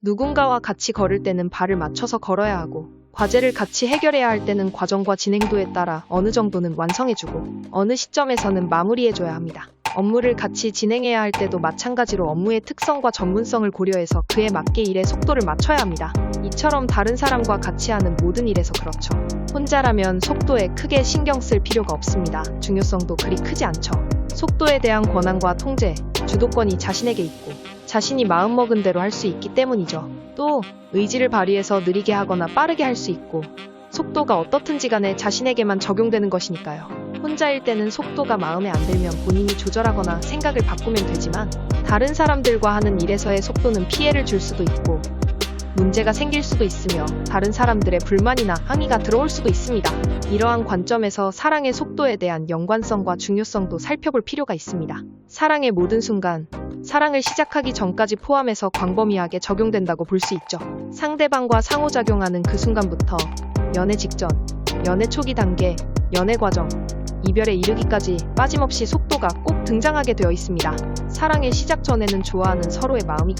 누군가와 같이 걸을 때는 발을 맞춰서 걸어야 하고, 과제를 같이 해결해야 할 때는 과정과 진행도에 따라 어느 정도는 완성해주고, 어느 시점에서는 마무리해줘야 합니다. 업무를 같이 진행해야 할 때도 마찬가지로 업무의 특성과 전문성을 고려해서 그에 맞게 일의 속도를 맞춰야 합니다. 이처럼 다른 사람과 같이 하는 모든 일에서 그렇죠. 혼자라면 속도에 크게 신경 쓸 필요가 없습니다. 중요성도 그리 크지 않죠. 속도에 대한 권한과 통제, 주도권이 자신에게 있고 자신이 마음먹은 대로 할 수 있기 때문이죠. 또 의지를 발휘해서 느리게 하거나 빠르게 할 수 있고 속도가 어떻든지 간에 자신에게만 적용되는 것이니까요. 혼자일 때는 속도가 마음에 안 들면 본인이 조절하거나 생각을 바꾸면 되지만 다른 사람들과 하는 일에서의 속도는 피해를 줄 수도 있고 문제가 생길 수도 있으며 다른 사람들의 불만이나 항의가 들어올 수도 있습니다. 이러한 관점에서 사랑의 속도에 대한 연관성과 중요성도 살펴볼 필요가 있습니다. 사랑의 모든 순간, 사랑을 시작하기 전까지 포함해서 광범위하게 적용된다고 볼 수 있죠. 상대방과 상호작용하는 그 순간부터 연애 직전, 연애 초기 단계, 연애 과정, 이별에 이르기까지 빠짐없이 속도가 꼭 등장하게 되어 있습니다. 사랑의 시작 전에는 좋아하는 서로의 마음이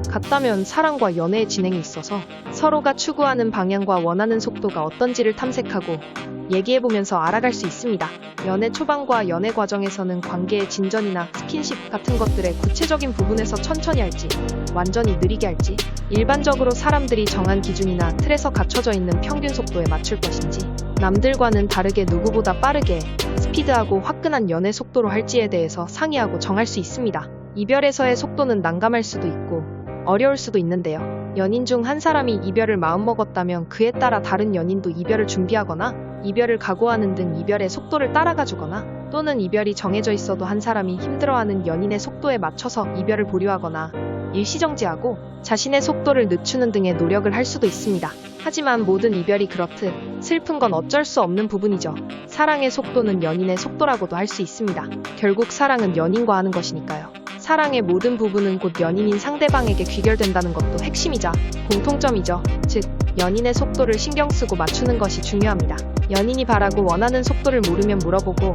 같다면 사랑과 연애의 진행이 있어서 서로가 추구하는 방향과 원하는 속도가 어떤지를 탐색하고 얘기해보면서 알아갈 수 있습니다. 연애 초반과 연애 과정에서는 관계의 진전이나 스킨십 같은 것들의 구체적인 부분에서 천천히 할지 완전히 느리게 할지 일반적으로 사람들이 정한 기준이나 틀에서 갖춰져 있는 평균 속도에 맞출 것인지 남들과는 다르게 누구보다 빠르게 스피드하고 화끈한 연애 속도로 할지에 대해서 상의하고 정할 수 있습니다. 이별에서의 속도는 난감할 수도 있고 어려울 수도 있는데요. 연인 중 한 사람이 이별을 마음먹었다면 그에 따라 다른 연인도 이별을 준비하거나 이별을 각오하는 등 이별의 속도를 따라가주거나 또는 이별이 정해져 있어도 한 사람이 힘들어하는 연인의 속도에 맞춰서 이별을 보류하거나 일시정지하고 자신의 속도를 늦추는 등의 노력을 할 수도 있습니다. 하지만 모든 이별이 그렇듯 슬픈 건 어쩔 수 없는 부분이죠. 사랑의 속도는 연인의 속도라고도 할 수 있습니다. 결국 사랑은 연인과 하는 것이니까요. 사랑의 모든 부분은 곧 연인인 상대방에게 귀결된다는 것도 핵심이자 공통점이죠. 즉, 연인의 속도를 신경 쓰고 맞추는 것이 중요합니다. 연인이 바라고 원하는 속도를 모르면 물어보고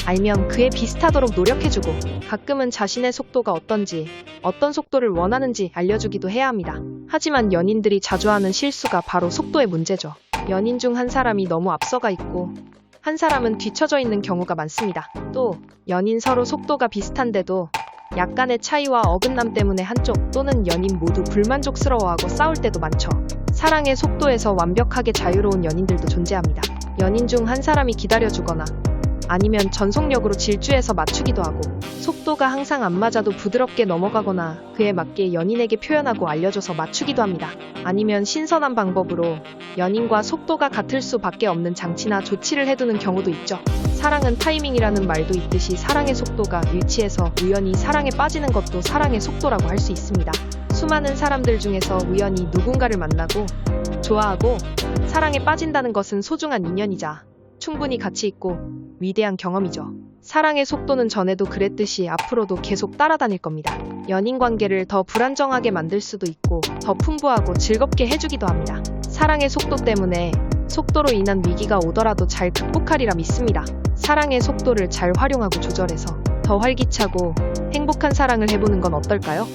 알면 그에 비슷하도록 노력해주고 가끔은 자신의 속도가 어떤지 어떤 속도를 원하는지 알려주기도 해야 합니다. 하지만 연인들이 자주 하는 실수가 바로 속도의 문제죠. 연인 중 한 사람이 너무 앞서가 있고 한 사람은 뒤처져 있는 경우가 많습니다. 또 연인 서로 속도가 비슷한데도 약간의 차이와 어긋남 때문에 한쪽 또는 연인 모두 불만족스러워하고 싸울 때도 많죠. 사랑의 속도에서 완벽하게 자유로운 연인들도 존재합니다. 연인 중 한 사람이 기다려주거나 아니면 전속력으로 질주해서 맞추기도 하고 속도가 항상 안 맞아도 부드럽게 넘어가거나 그에 맞게 연인에게 표현하고 알려줘서 맞추기도 합니다. 아니면 신선한 방법으로 연인과 속도가 같을 수밖에 없는 장치나 조치를 해두는 경우도 있죠. 사랑은 타이밍이라는 말도 있듯이 사랑의 속도가 일치해서 우연히 사랑에 빠지는 것도 사랑의 속도라고 할 수 있습니다. 수많은 사람들 중에서 우연히 누군가를 만나고 좋아하고 사랑에 빠진다는 것은 소중한 인연이자 충분히 가치 있고 위대한 경험이죠. 사랑의 속도는 전에도 그랬듯이 앞으로도 계속 따라다닐 겁니다. 연인 관계를 더 불안정하게 만들 수도 있고 더 풍부하고 즐겁게 해주기도 합니다. 사랑의 속도 때문에 속도로 인한 위기가 오더라도 잘 극복하리라 믿습니다. 사랑의 속도를 잘 활용하고 조절해서 더 활기차고 행복한 사랑을 해보는 건 어떨까요?